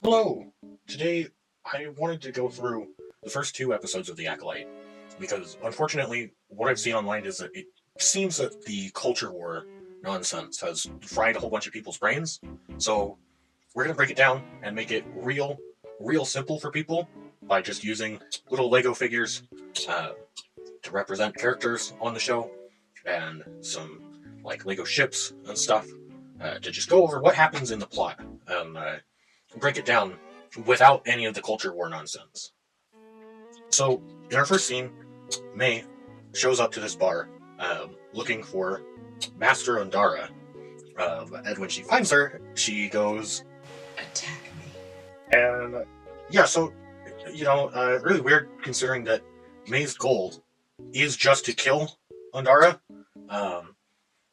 Hello! Today I wanted to go through the first two episodes of The Acolyte because, unfortunately, what I've seen online is that it seems that the culture war nonsense has fried a whole bunch of people's brains. So we're going to break it down and make it real simple for people by just using little Lego figures uh, to represent characters on the show and some like Lego ships and stuff to just go over what happens in the plot and break it down without any of the culture war nonsense. So, in our first scene, May shows up to this bar looking for Master Undara. And when she finds her, she goes, Attack me. and yeah, so, really weird considering that May's goal is just to kill Undara. Um,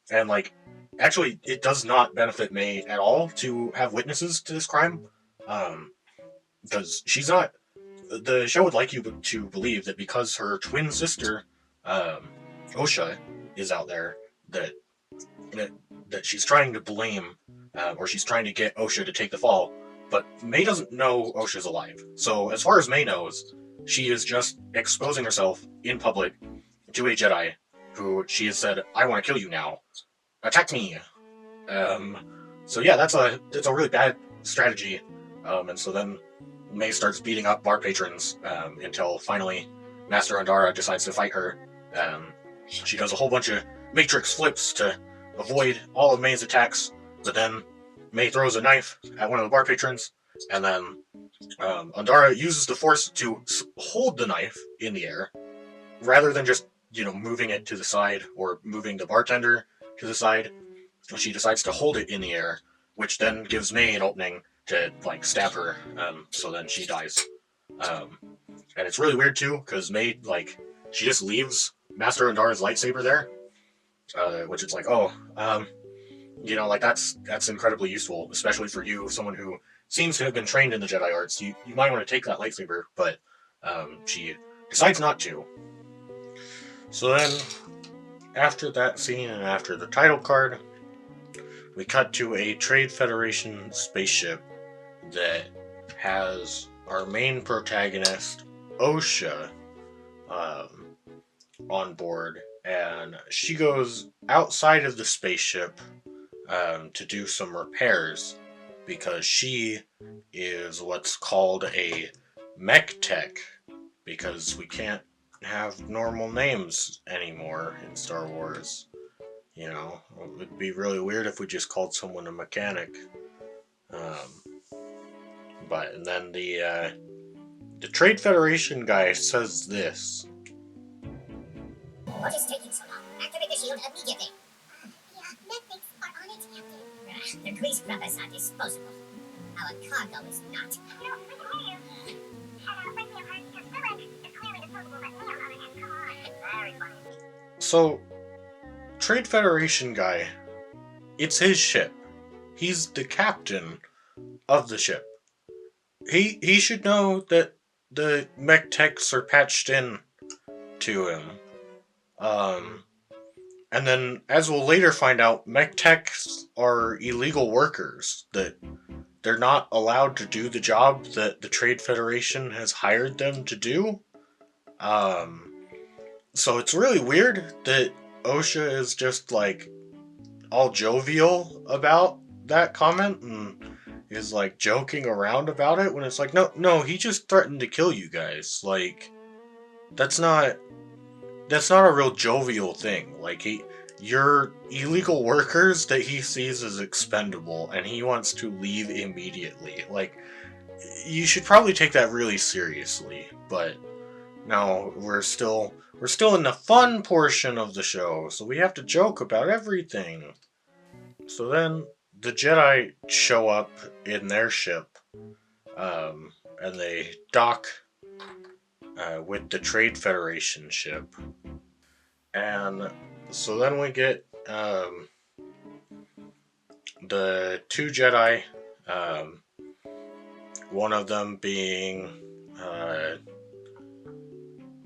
and, like, actually, it does not benefit May at all to have witnesses to this crime. Um, because she's not. The show would like you to believe that because her twin sister, um, Osha, is out there, that that, that she's trying to blame, or she's trying to get Osha to take the fall. But May doesn't know Osha's alive. So as far as May knows, she is just exposing herself in public to a Jedi who she has said, "I want to kill you now. Attack me." Um, so yeah, that's a really bad strategy. And so then May starts beating up bar patrons until finally Master Andara decides to fight her. She does a whole bunch of matrix flips to avoid all of May's attacks, but then May throws a knife at one of the bar patrons, and then Andara uses the force to hold the knife in the air rather than just moving it to the side or moving the bartender to the side. She decides to hold it in the air, which then gives May an opening to like stab her. So then she dies. Um, and it's really weird too because May she just leaves Master Andara's lightsaber there, which it's like that's incredibly useful, especially for you, someone who seems to have been trained in the Jedi arts. You might want to take that lightsaber, but she decides not to. So then, after that scene and after the title card, we cut to a Trade Federation spaceship that has our main protagonist, Osha, um, on board, and she goes outside of the spaceship to do some repairs because she is what's called a mech tech because we can't have normal names anymore in Star Wars. It would be really weird if we just called someone a mechanic. Um, but and then the Trade Federation guy says this. What is taking so long? Activate the shield immediately. Yeah, methods are on it, Captain. The grease scrubbers are disposable. Our cargo is not. No, we can hear you. When you heard just do it, it's clearly disposable, but me on the other hand, come on. Very funny. So, Trade Federation guy, it's his ship. He's the captain of the ship. He should know that the mech techs are patched in to him. Um, and then, as we'll later find out, mech techs are illegal workers that they're not allowed to do the job that the Trade Federation has hired them to do. Um, so it's really weird that OSHA is just like all jovial about that comment and is like joking around about it when it's like no, he just threatened to kill you guys. Like that's not a real jovial thing. Like you're illegal workers that he sees as expendable and he wants to leave immediately. Like you should probably take that really seriously, but no, we're still in the fun portion of the show, so we have to joke about everything. So then the Jedi show up in their ship, and they dock with the Trade Federation ship. And so then we get the two Jedi, um, one of them being.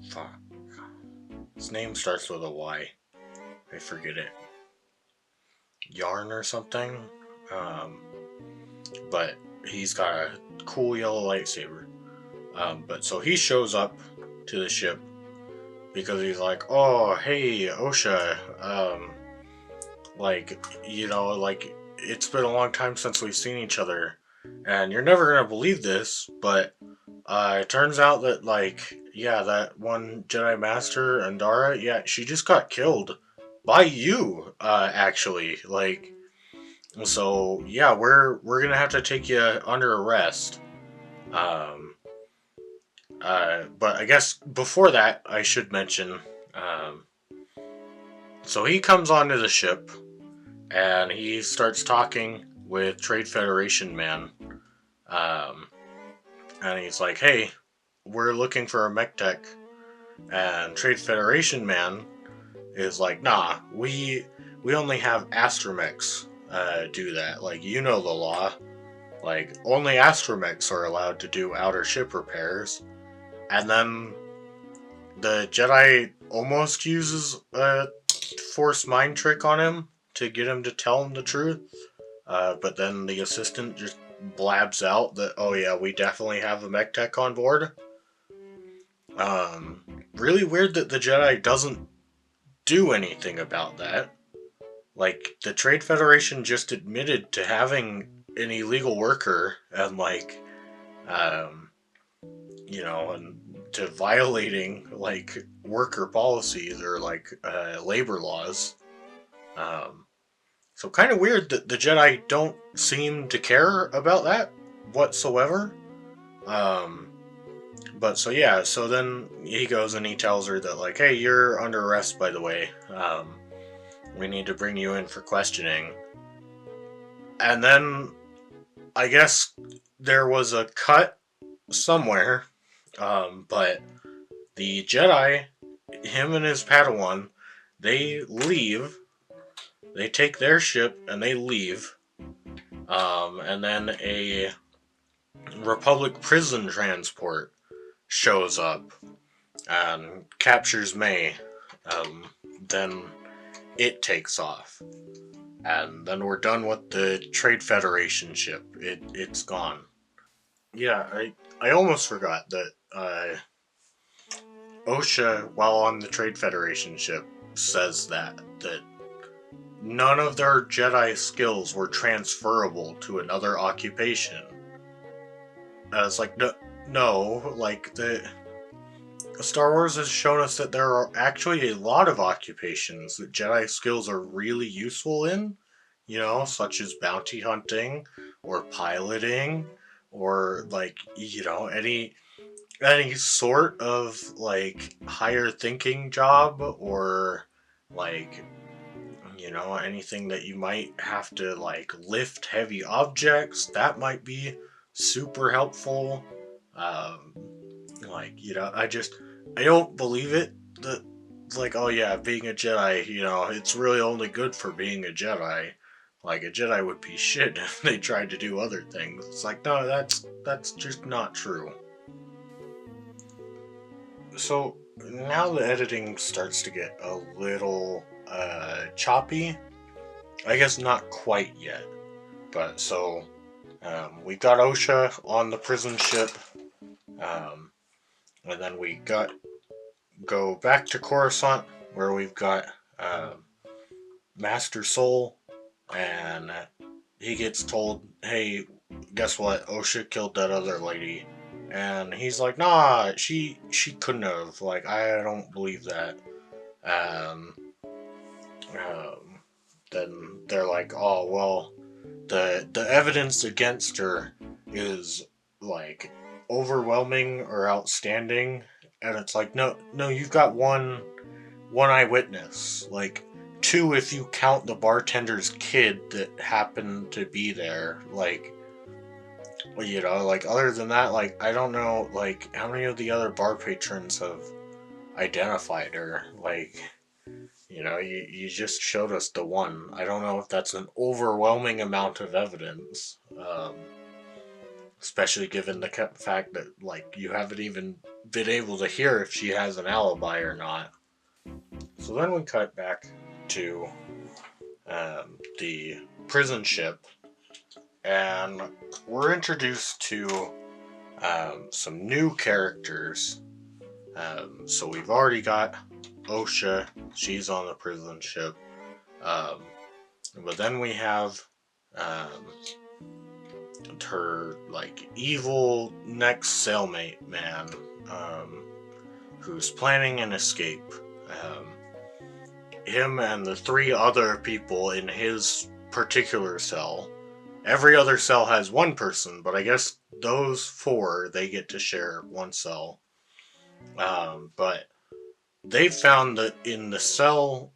Fuck. His name starts with a Y. I forget it. Yarn or something. But he's got a cool yellow lightsaber. But so he shows up to the ship because he's like, oh, hey, Osha, like, like, it's been a long time since we've seen each other, and you're never gonna believe this, but it turns out that, like, yeah, that one Jedi Master, Andara, yeah, she just got killed by you, actually, like, so yeah, we're gonna have to take you under arrest. Um, but I guess before that, I should mention, um, so he comes onto the ship and he starts talking with Trade Federation man. Um, and he's like, "Hey, we're looking for a mech tech." And Trade Federation man is like, "Nah, we only have astromechs do that. Like, you know the law. Like, only astromechs are allowed to do outer ship repairs." And then the Jedi almost uses a force mind trick on him to get him to tell him the truth. But then the assistant just blabs out that, oh yeah, we definitely have a mech tech on board. Really weird that the Jedi doesn't do anything about that. Like, the Trade Federation just admitted to having an illegal worker and, like, um, and to violating, like, worker policies or, like, labor laws. Um, so kind of weird that the Jedi don't seem to care about that whatsoever. Um, but so yeah, so then he goes and he tells her that, like, hey, you're under arrest, by the way. We need to bring you in for questioning. And then I guess there was a cut somewhere, but the Jedi, him and his Padawan, they leave. They take their ship and they leave. And then a Republic prison transport shows up and captures May. Then it takes off. And then we're done with the Trade Federation ship. It's gone. Yeah, I almost forgot that OSHA, while on the Trade Federation ship, says that none of their Jedi skills were transferable to another occupation. And it's like, no, like, the Star Wars has shown us that there are actually a lot of occupations that Jedi skills are really useful in, such as bounty hunting or piloting or, like, any sort of, like, higher thinking job, or, like, anything that you might have to, like, lift heavy objects, that might be super helpful. Um, like, I don't believe it that, like, oh yeah, being a Jedi, it's really only good for being a Jedi. Like, a Jedi would be shit if they tried to do other things. It's like, no, that's just not true. So now the editing starts to get a little choppy. I guess not quite yet, but so we got OSHA on the prison ship, um, and then we go back to Coruscant where we've got Master Soul, and he gets told, "Hey, guess what? OSHA killed that other lady." And he's like, "Nah, she couldn't have. Like, I don't believe that." Um, um, then they're like, "Oh well, the evidence against her is, like, overwhelming or outstanding," and it's like, no, you've got one eyewitness, like, two if you count the bartender's kid that happened to be there, like, like, other than that, like, I don't know, like, how many of the other bar patrons have identified her, like, you just showed us the one. I don't know if that's an overwhelming amount of evidence, especially given the fact that, like, you haven't even been able to hear if she has an alibi or not. So then we cut back to the prison ship, and we're introduced to some new characters. So we've already got OSHA, she's on the prison ship. Um, but then we have um, her like evil next cellmate man, um, who's planning an escape. Um, Him and the three other people in his particular cell. Every other cell has one person, but I guess those four they get to share one cell. But they've found that in the cell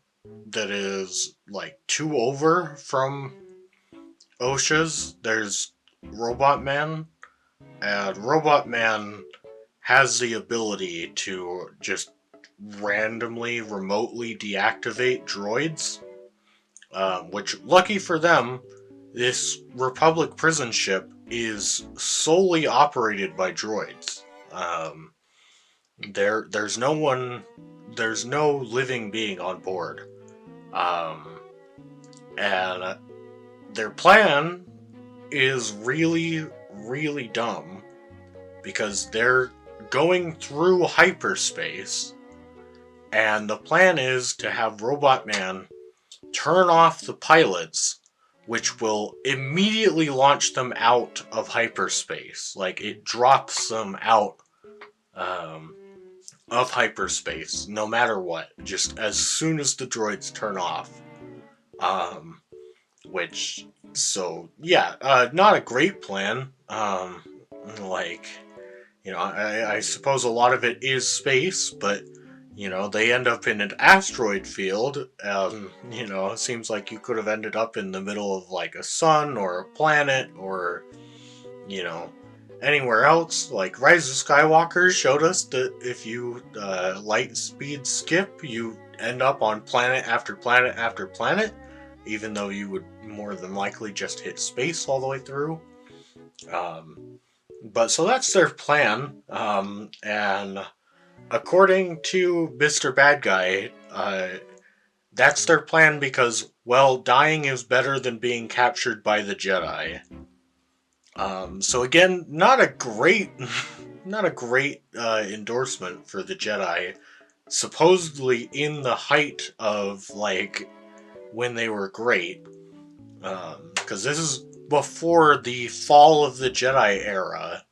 that is like two over from OSHA's, there's Robot Man, and Robot Man has the ability to just randomly, remotely deactivate droids. Which, lucky for them, this Republic prison ship is solely operated by droids. There's no one, there's no living being on board, um, and their plan is really, really dumb because they're going through hyperspace, and the plan is to have Robot Man turn off the pilots, which will immediately launch them out of hyperspace. Like, it drops them out um, of hyperspace, no matter what, just as soon as the droids turn off. Um, which, so, yeah, not a great plan. Like, I suppose a lot of it is space, but they end up in an asteroid field. It seems like you could have ended up in the middle of like a sun or a planet or, you know, anywhere else. Like Rise of Skywalker showed us that if you light speed skip, you end up on planet after planet after planet, even though you would more than likely just hit space all the way through. But so that's their plan. And according to Mr. Bad Guy, that's their plan because, well, dying is better than being captured by the Jedi. So again, not a great, not a great endorsement for the Jedi. Supposedly in the height of like when they were great, because this is before the fall of the Jedi era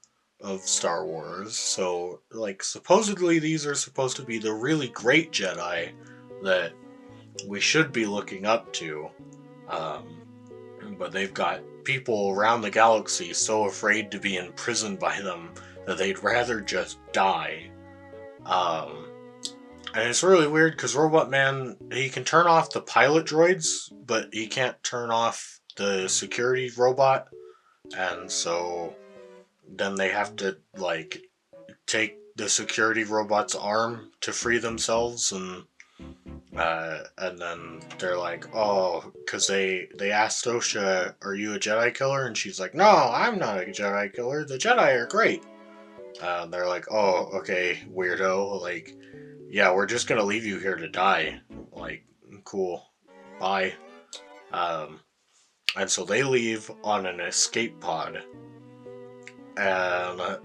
of Star Wars. So, like, supposedly these are supposed to be the really great Jedi that we should be looking up to. Um, but they've got people around the galaxy so afraid to be imprisoned by them that they'd rather just die. Um, and it's really weird because Robot Man, he can turn off the pilot droids, but he can't turn off the security robot. And so then they have to, like, take the security robot's arm to free themselves, and then they're like, oh, because they asked OSHA, are you a Jedi killer? And she's like, no, I'm not a Jedi killer. The Jedi are great. They're like, oh, okay, weirdo. Like, yeah, we're just gonna leave you here to die. Like, cool. Bye. Um, and so they leave on an escape pod. And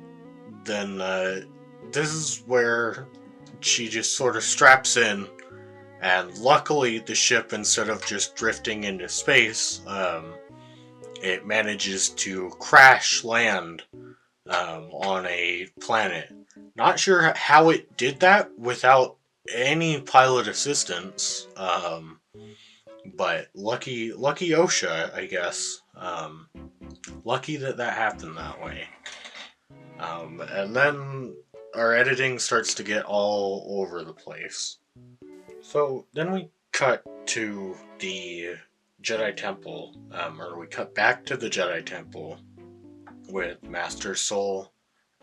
then this is where she just sort of straps in, and luckily the ship, instead of just drifting into space, it manages to crash land on a planet. Not sure how it did that without any pilot assistance, but lucky OSHA, I guess. Lucky that happened that way. And then our editing starts to get all over the place. So then we cut to the Jedi Temple, or we cut back to the Jedi Temple with Master Soul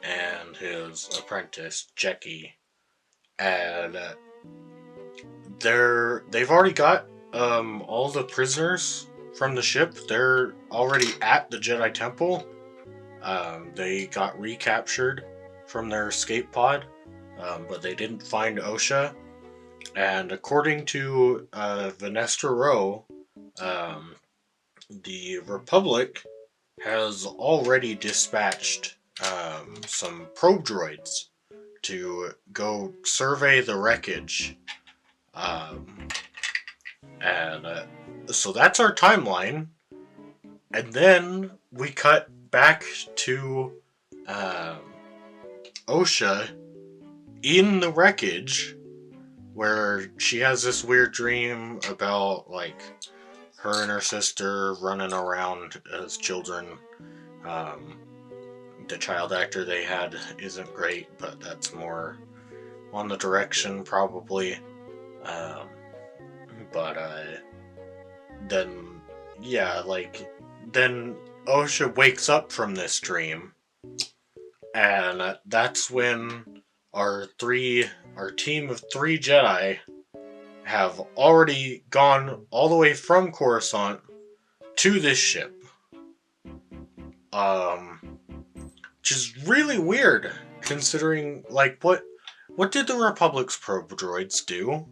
and his apprentice Jeki, and they've already got all the prisoners from the ship. They're already at the Jedi Temple. They got recaptured from their escape pod, but they didn't find OSHA. And according to Vanessa Rowe, the Republic has already dispatched some probe droids to go survey the wreckage. Um, and so that's our timeline. And then we cut back to um, OSHA in the wreckage, where she has this weird dream about like her and her sister running around as children. Um, the child actor they had isn't great, but that's more on the direction probably. Um, but then yeah, like then OSHA wakes up from this dream, and that's when our team of 3 Jedi have already gone all the way from Coruscant to this ship. Um, which is really weird considering like what did the Republic's probe droids do?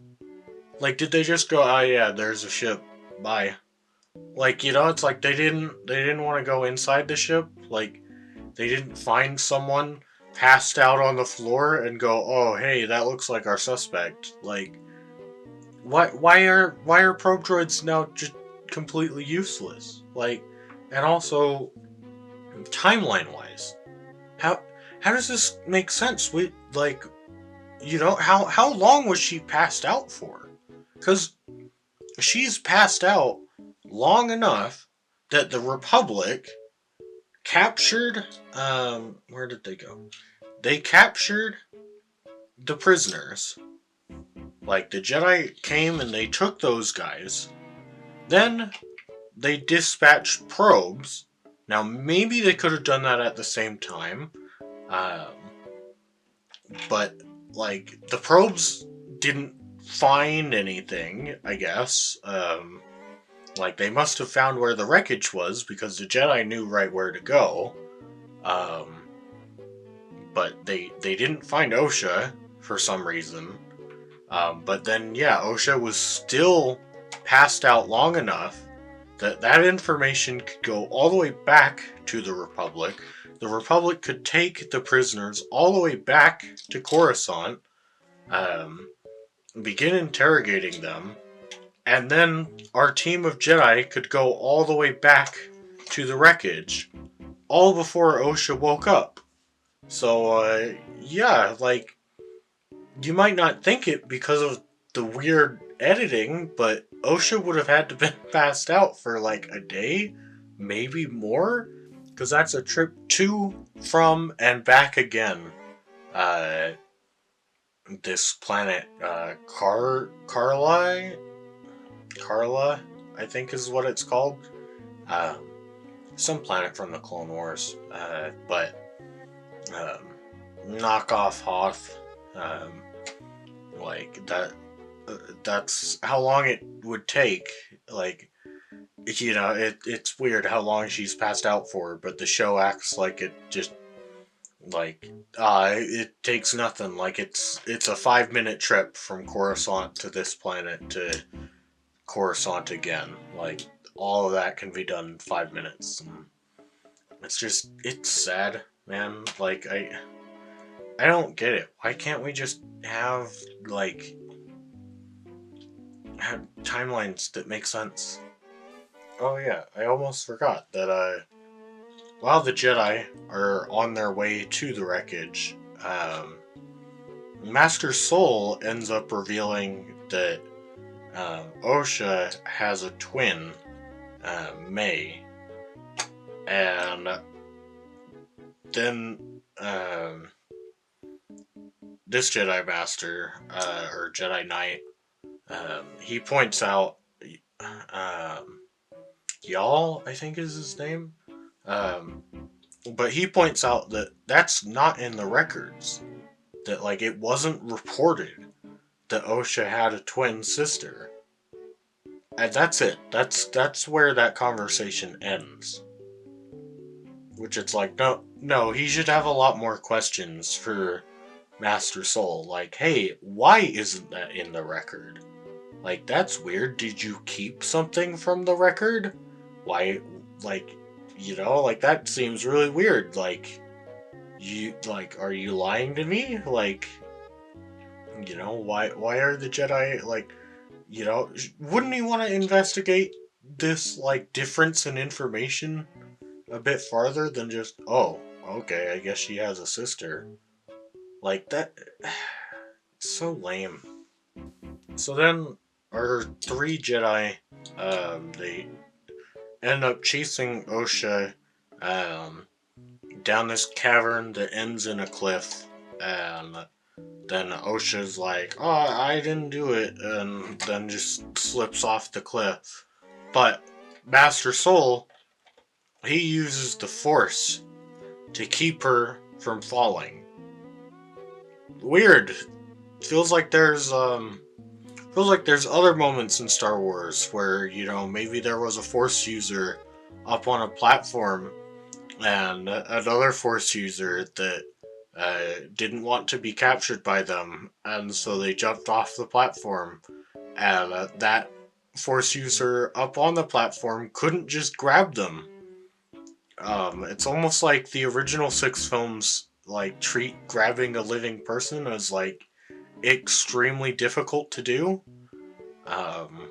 Like, did they just go, "Oh yeah, there's a ship, bye"? Like, it's like they didn't want to go inside the ship. Like, they didn't find someone passed out on the floor and go, "Oh hey, that looks like our suspect." Like, why are probe droids now just completely useless? Like, and also timeline wise, how how does this make sense? We like how long was she passed out for? Because she's passed out long enough that the Republic captured. Where did they go? They captured the prisoners. Like the Jedi came and they took those guys. Then they dispatched probes. Now maybe they could have done that at the same time, um, but like the probes didn't find anything. I guess. Like they must have found where the wreckage was because the Jedi knew right where to go. Um, but they didn't find OSHA for some reason. But then yeah, OSHA was still passed out long enough that that information could go all the way back to the Republic. The Republic could take the prisoners all the way back to Coruscant, um, begin interrogating them, and then our team of Jedi could go all the way back to the wreckage, all before OSHA woke up. So, yeah, like, you might not think it because of the weird editing, but OSHA would have had to been passed out for like a day, maybe more, because that's a trip to, from, and back again. Uh, this planet, Carla, I think is what it's called. Um, some planet from the Clone Wars, but um, knockoff Hoth. Um, like that. That's how long it would take. Like, it's weird how long she's passed out for, but the show acts like it just like it takes nothing. Like it's a 5 minute trip from Coruscant to this planet to Coruscant again. Like all of that can be done in 5 minutes. And it's sad, man. Like I don't get it. Why can't we just have like have timelines that make sense? Oh yeah, I almost forgot that while the Jedi are on their way to the wreckage, Master Soul ends up revealing that OSHA has a twin, May, and then this Jedi Master or Jedi Knight, he points out, um, Y'all, I think is his name. Um, but he points out that that's not in the records. That like it wasn't reported that OSHA had a twin sister. And that's it. That's where that conversation ends. Which it's like, no, he should have a lot more questions for Master Soul. Like, hey, why isn't that in the record? Like, that's weird. Did you keep something from the record? Why, like, like that seems really weird. Like, are you lying to me? Like, why are the Jedi like, wouldn't you want to investigate this like difference in information a bit farther than just, oh, okay, I guess she has a sister. Like that, it's so lame. So then our three Jedi, they end up chasing Osha, um, down this cavern that ends in a cliff, and then Osha's like, "Oh, I didn't do it," and then just slips off the cliff. But Master Soul, he uses the Force to keep her from falling. Weird. Feels like there's other moments in Star Wars where maybe there was a Force user up on a platform and another Force user that didn't want to be captured by them, and so they jumped off the platform, and that Force user up on the platform couldn't just grab them. It's almost like the original six films like treat grabbing a living person as like extremely difficult to do. Um,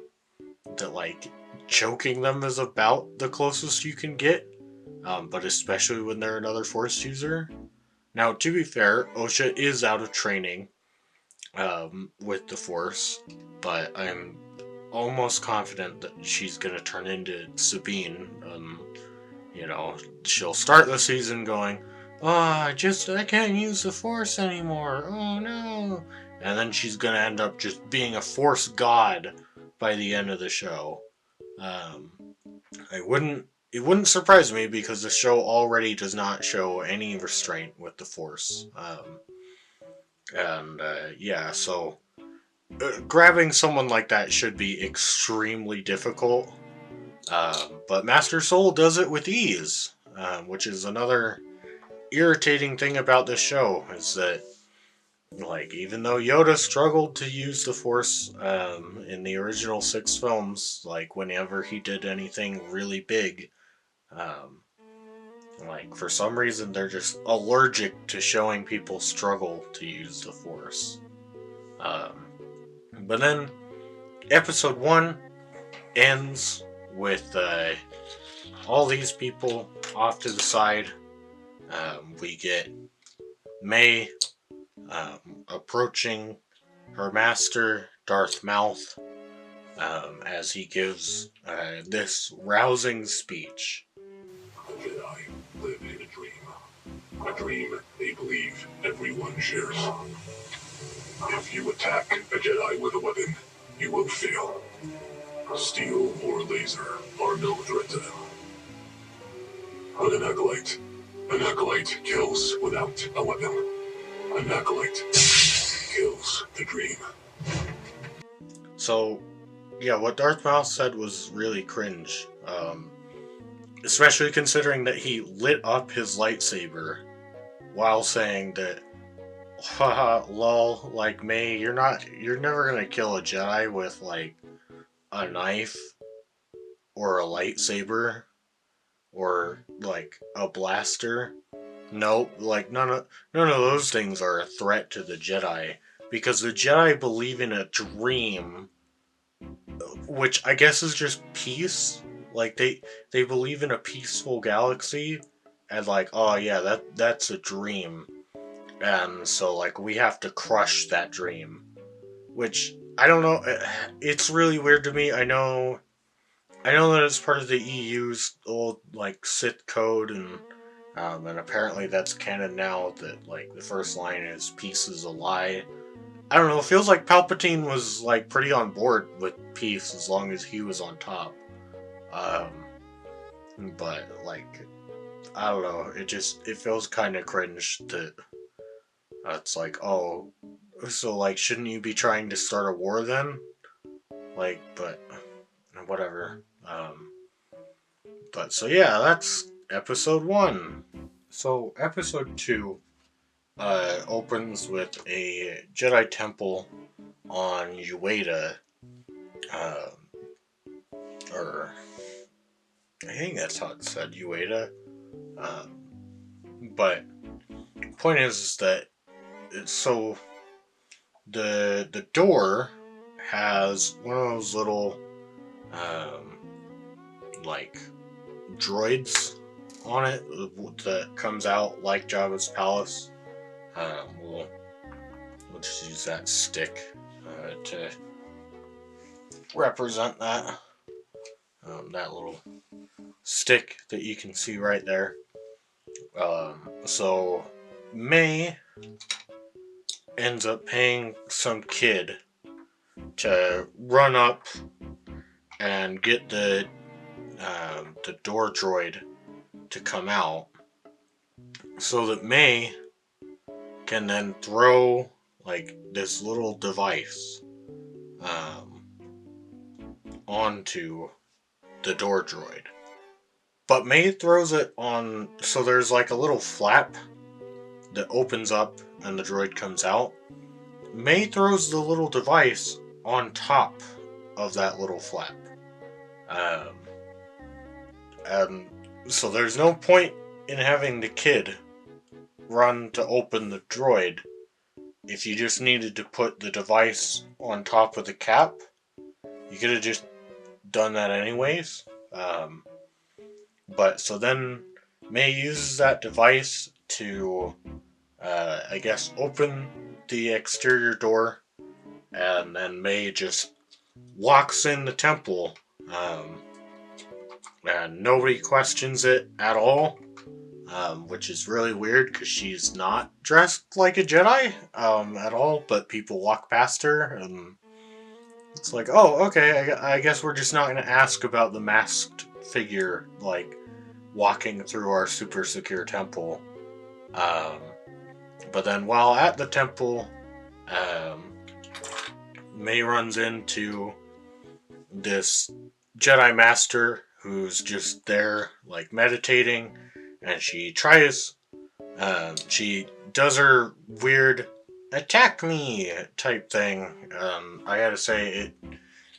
that like choking them is about the closest you can get, but especially when they're another Force user. Now, to be fair, Osha is out of training with the Force, but I'm almost confident that she's gonna turn into Sabine. You know, she'll start the season going, "Oh, I can't use the Force anymore. Oh no!" And then she's gonna end up just being a Force god by the end of the show. Um, It wouldn't surprise me because the show already does not show any restraint with the Force. And yeah, so grabbing someone like that should be extremely difficult. But Master Soul does it with ease, which is another irritating thing about this show. Is that like even though Yoda struggled to use the Force in the original six films, like whenever he did anything really big, um, like for some reason they're just allergic to showing people struggle to use the Force. Um, but then episode one ends with all these people off to the side. We get May approaching her master, Darth Mouth, as he gives this rousing speech. The Jedi live in a dream they believe everyone shares. If you attack a Jedi with a weapon, you will fail. Steel or laser are no threat to them. But an Acolyte kills without a weapon. An Acolyte kills the dream. So, yeah, what Darth Mouth said was really cringe. Especially considering that he lit up his lightsaber while saying that, haha, lol, like May, you're never gonna kill a Jedi with like a knife or a lightsaber or like a blaster. Nope, like none of those things are a threat to the Jedi because the Jedi believe in a dream, which I guess is just peace. Like they believe in a peaceful galaxy, and like, oh yeah, that's a dream, and so like we have to crush that dream. Which I don't know. It's really weird to me. I know that it's part of the EU's old like Sith code, and apparently that's canon now. That like the first line is "peace is a lie." I don't know. It feels like Palpatine was like pretty on board with peace as long as he was on top. Um, but like I don't know. It feels kind of cringe that it's like, oh, so like shouldn't you be trying to start a war then? Like, but whatever. But so yeah, that's episode one. So episode two opens with a Jedi temple on Ueda, uh, or I think that's how it said, Ueda. Um, but point is that so the door has one of those little um, like droids on it that comes out like Jabba's palace. We'll just use that stick to represent that. That little stick that you can see right there. So May ends up paying some kid to run up and get the door droid to come out, so that May can then throw like this little device um, onto the door droid. But May throws it on, so there's like a little flap that opens up and the droid comes out. May throws the little device on top of that little flap. Um, and so there's no point in having the kid run to open the droid if you just needed to put the device on top of the cap. You could have just done that anyways. But so then May uses that device to, I guess, open the exterior door, and then May just walks in the temple, and nobody questions it at all, which is really weird because she's not dressed like a Jedi at all, but people walk past her, and it's like, oh, okay, I guess we're just not going to ask about the masked figure, like, walking through our super secure temple. Um, but then while at the temple, May runs into this Jedi Master who's just there, like, meditating, and she does her weird attack me type thing. I gotta say, it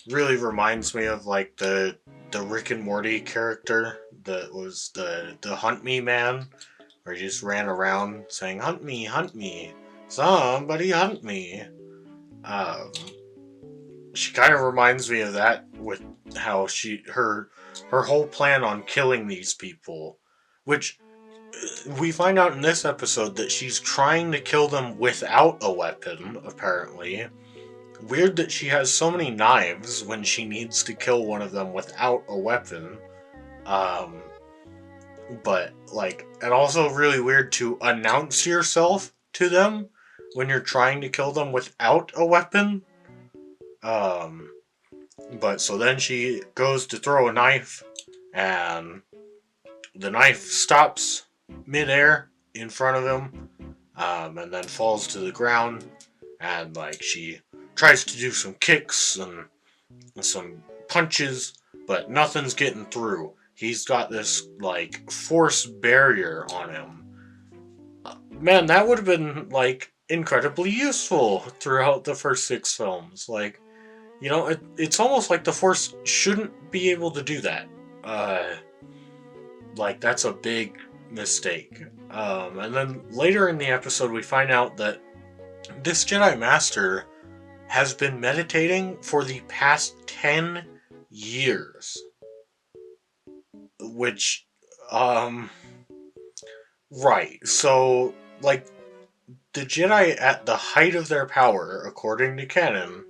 really reminds me of, like, the Rick and Morty character that was the Hunt Me man, where he just ran around saying, hunt me, somebody hunt me. Um, she kind of reminds me of that with how her whole plan on killing these people, which we find out in this episode that she's trying to kill them without a weapon, apparently. Weird that she has so many knives when she needs to kill one of them without a weapon. Um, but, like, and also really weird to announce yourself to them when you're trying to kill them without a weapon. But so then she goes to throw a knife, and the knife stops midair in front of him, and then falls to the ground, and, like, she tries to do some kicks and some punches, but nothing's getting through. He's got this, like, force barrier on him. Man, that would have been, like, incredibly useful throughout the first 6 films. Like, you know, it's almost like the force shouldn't be able to do that. Like, that's a big mistake. And then later in the episode, we find out that this Jedi Master has been meditating for the past 10 years. Which, right. So, like, the Jedi at the height of their power, according to canon,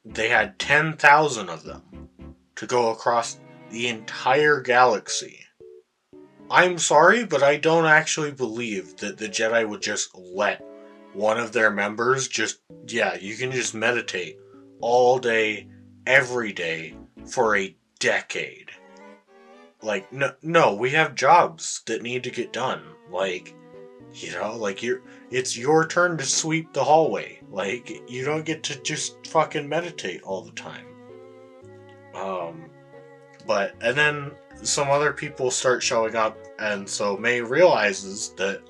they had 10,000 of them to go across the entire galaxy. I'm sorry, but I don't actually believe that the Jedi would just let one of their members you can just meditate all day, every day, for a decade. Like, no, we have jobs that need to get done. Like, you know, like, it's your turn to sweep the hallway. Like, you don't get to just fucking meditate all the time. And then some other people start showing up, and so May realizes that,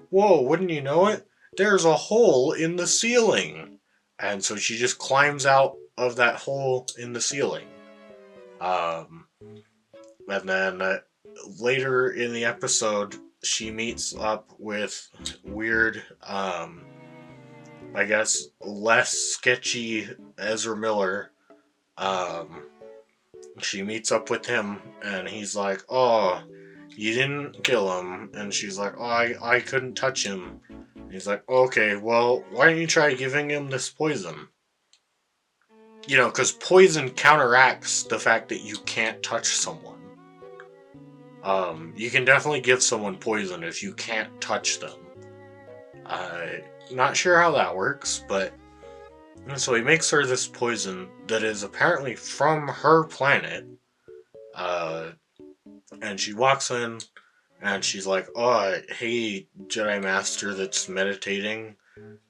whoa, wouldn't you know it? There's a hole in the ceiling. And so she just climbs out of that hole in the ceiling. And then later in the episode, she meets up with weird, I guess, less sketchy Ezra Miller. Um, she meets up with him, and he's like, "Oh, you didn't kill him," and she's like, "Oh, I couldn't touch him." And he's like, "Okay, well, why don't you try giving him this poison?" Because poison counteracts the fact that you can't touch someone. You can definitely give someone poison if you can't touch them. Not sure how that works, but so he makes her this poison that is apparently from her planet. Uh, and she walks in and she's like, "Oh, hey, Jedi Master that's meditating."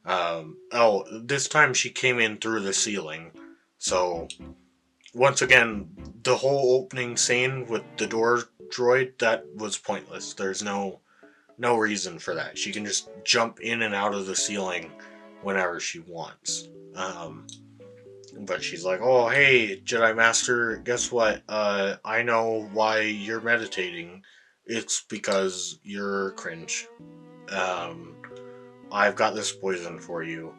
This time she came in through the ceiling. So, once again, the whole opening scene with the door droid, that was pointless. There's no reason for that. She can just jump in and out of the ceiling whenever she wants. But she's like, "Oh, hey, Jedi Master, guess what? I know why you're meditating. It's because you're cringe. Um, I've got this poison for you."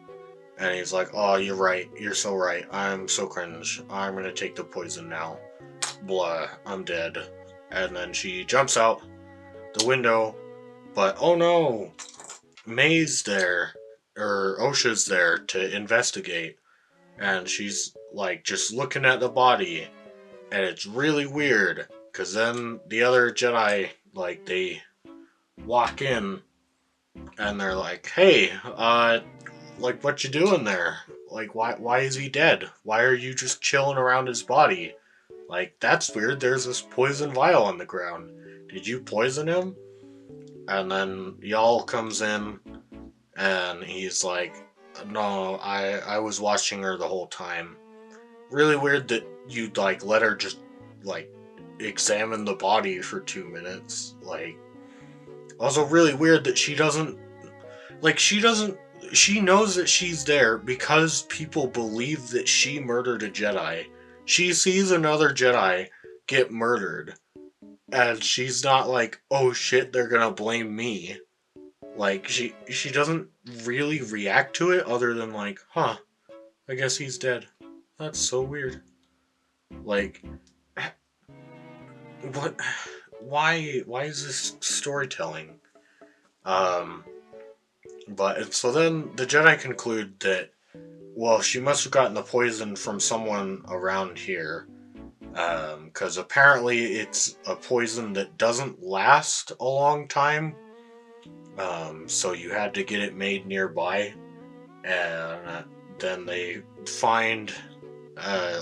And he's like, "Oh, you're right. You're so right. I'm so cringe. I'm gonna take the poison now. Blah, I'm dead." And then she jumps out the window, but oh no, May's there, or Osha's there to investigate, and she's like just looking at the body, and it's really weird, because then the other Jedi, like, they walk in, and they're like, "Hey, like, what you doing there? Like, why is he dead? Why are you just chilling around his body? Like, that's weird, there's this poison vial on the ground. Did you poison him?" And then Y'all comes in, and he's like, "No, I was watching her the whole time. Really weird that you like let her just like examine the body for 2 minutes. Like, also really weird that she knows that she's there because people believe that she murdered a Jedi. She sees another Jedi get murdered, and she's not like, oh shit, they're gonna blame me. Like, she doesn't really react to it other than like, huh, I guess he's dead. That's so weird. Like, what? Why is this storytelling? Um, but so then the Jedi conclude that, well, she must have gotten the poison from someone around here. Because apparently it's a poison that doesn't last a long time. So you had to get it made nearby, and then they find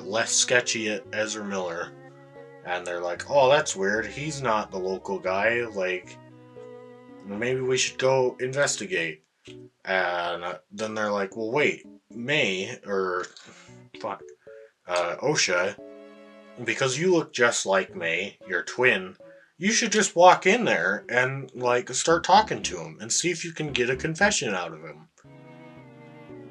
less sketchy Ezra Miller, and they're like, "Oh, that's weird. He's not the local guy. Like, maybe we should go investigate." And then they're like, "Well, wait, May or fuck, Osha, because you look just like May, your twin. You should just walk in there and like start talking to him and see if you can get a confession out of him."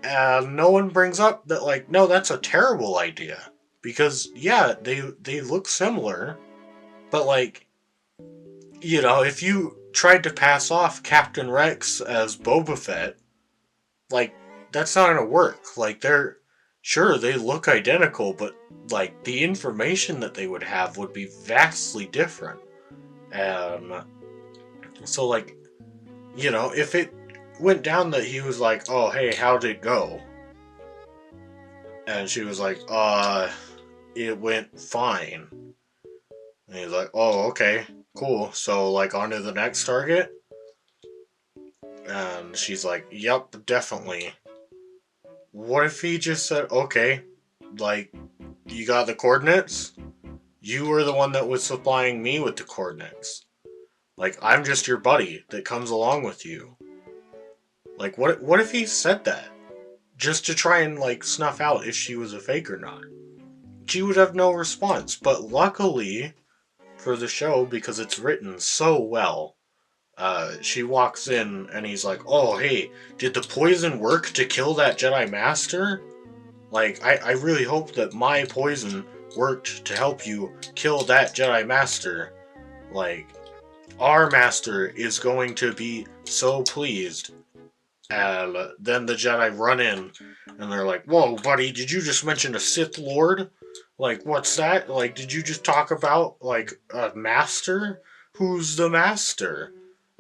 And no one brings up that, like, no, that's a terrible idea, because yeah, they look similar, but like, if you tried to pass off Captain Rex as Boba Fett, like, that's not gonna work. Like, they're sure they look identical, but like the information that they would have would be vastly different. And so, like, if it went down that he was like, "Oh, hey, how'd it go?" And she was like, it went fine." And he's like, "Oh, okay, cool. So, like, on to the next target?" And she's like, "Yep, definitely." What if he just said, "Okay, like, you got the coordinates? You were the one that was supplying me with the coordinates. Like, I'm just your buddy that comes along with you." Like, what if he said that? Just to try and, like, snuff out if she was a fake or not. She would have no response. But luckily for the show, because it's written so well, she walks in and he's like, "Oh, hey, did the poison work to kill that Jedi Master? Like, I really hope that my poison worked to help you kill that Jedi Master. Like, our Master is going to be so pleased. And then the Jedi run in, and they're like, "Whoa, buddy, did you just mention a Sith Lord? Like, what's that? Like, did you just talk about, like, a Master? Who's the Master?"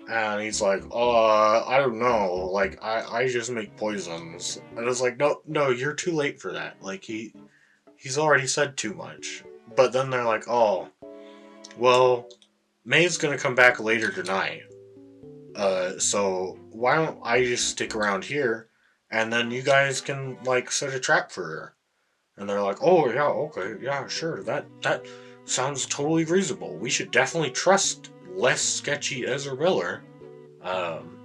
And he's like, I don't know. Like, I just make poisons. And it's like, no, you're too late for that. Like, he's already said too much. But then they're like, oh, well, May's gonna come back later tonight. So why don't I just stick around here, and then you guys can, like, set a trap for her. And they're like, oh, yeah, okay, yeah, sure, that sounds totally reasonable. We should definitely trust less sketchy Ezra Miller. Um,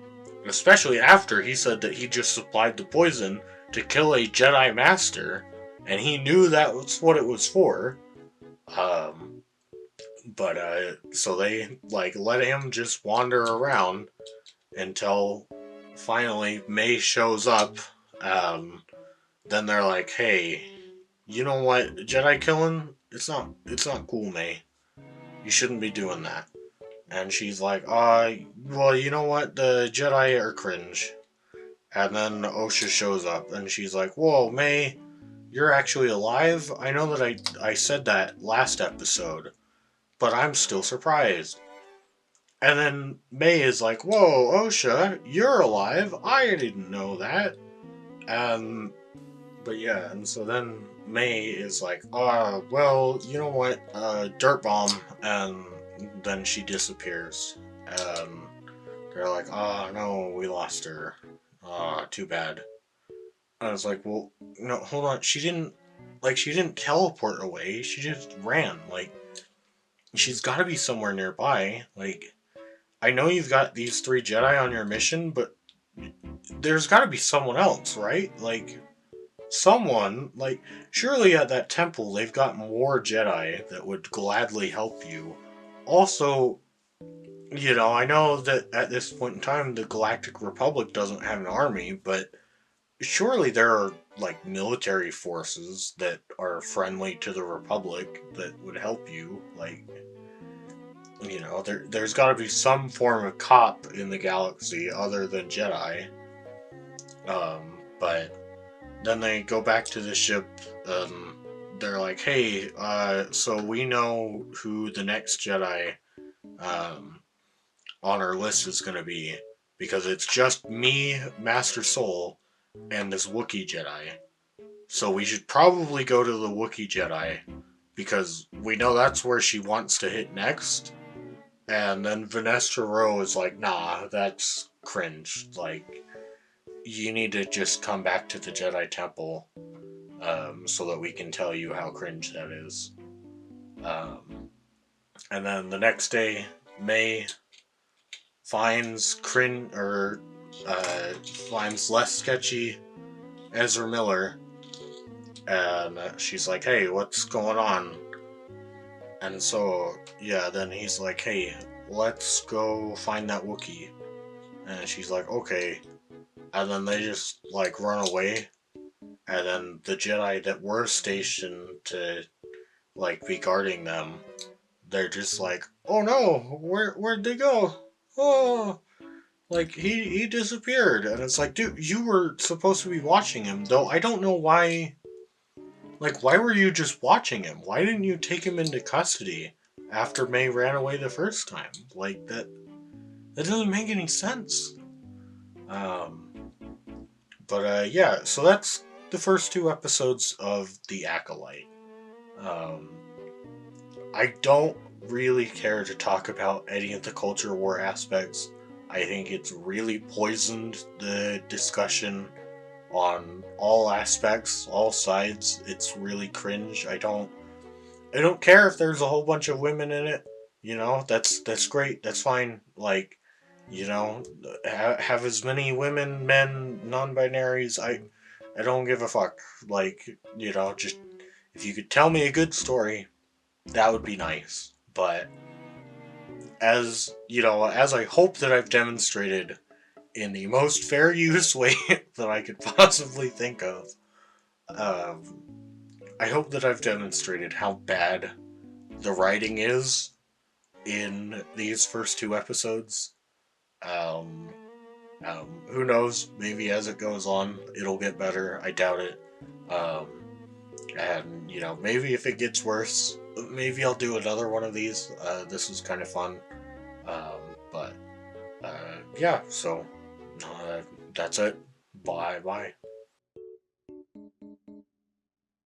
Especially after he said that he just supplied the poison to kill a Jedi Master, and he knew that was what it was for. Um, but so they, like, let him just wander around until finally May shows up. Um, then they're like, "Hey, you know what? Jedi killing? It's not cool, May. You shouldn't be doing that." And she's like, well, you know what? The Jedi are cringe." And then Osha shows up, and she's like, "Whoa, May, you're actually alive? I know that I said that last episode, but I'm still surprised." And then May is like, "Whoa, Osha, you're alive? I didn't know that." Um, but yeah, and so then May is like, well, you know what? Dirt bomb," and then she disappears. Um, they're like, "Oh no, we lost her. Too bad." I was like, "Well, no, hold on. She didn't teleport away. She just ran. Like, she's got to be somewhere nearby. Like, I know you've got these three Jedi on your mission, but there's got to be someone else, right? Like, someone, like, surely at that temple they've got more Jedi that would gladly help you. Also, I know that at this point in time the Galactic Republic doesn't have an army, but surely there are, like, military forces that are friendly to the Republic that would help you. Like, there's got to be some form of cop in the galaxy other than Jedi. But then they go back to the ship. They're like, "Hey, so we know who the next Jedi um, on our list is going to be, because it's just me, Master Soul, and this Wookiee Jedi. So we should probably go to the Wookiee Jedi, because we know that's where she wants to hit next." And then Vanessa Rowe is like, "Nah, that's cringe. Like, you need to just come back to the Jedi Temple, so that we can tell you how cringe that is." Um, and then the next day, May finds finds less sketchy Ezra Miller, and she's like, "Hey, what's going on?" And so, yeah, then he's like, "Hey, let's go find that Wookiee." And she's like, "Okay." And then they just, like, run away. And then the Jedi that were stationed to, like, be guarding them, they're just like, "Oh no, where'd they go? Oh, like, he disappeared." And it's like, dude, you were supposed to be watching him, though I don't know why. Like, why were you just watching him? Why didn't you take him into custody after May ran away the first time? Like, that doesn't make any sense. Um, but yeah, so that's the first two episodes of The Acolyte. Um, I don't really care to talk about any of the culture war aspects. I think it's really poisoned the discussion on all aspects, all sides. It's really cringe. I don't care if there's a whole bunch of women in it. That's great. That's fine. Like, have as many women, men, non-binaries. I don't give a fuck. Like, just if you could tell me a good story, that would be nice. But as I hope that I've demonstrated in the most fair use way that I could possibly think of, um, I hope that I've demonstrated how bad the writing is in these first two episodes. Um, who knows? Maybe as it goes on, it'll get better. I doubt it. Um, and maybe if it gets worse, maybe I'll do another one of these. This was kind of fun. But yeah, so uh, that's it. Bye bye.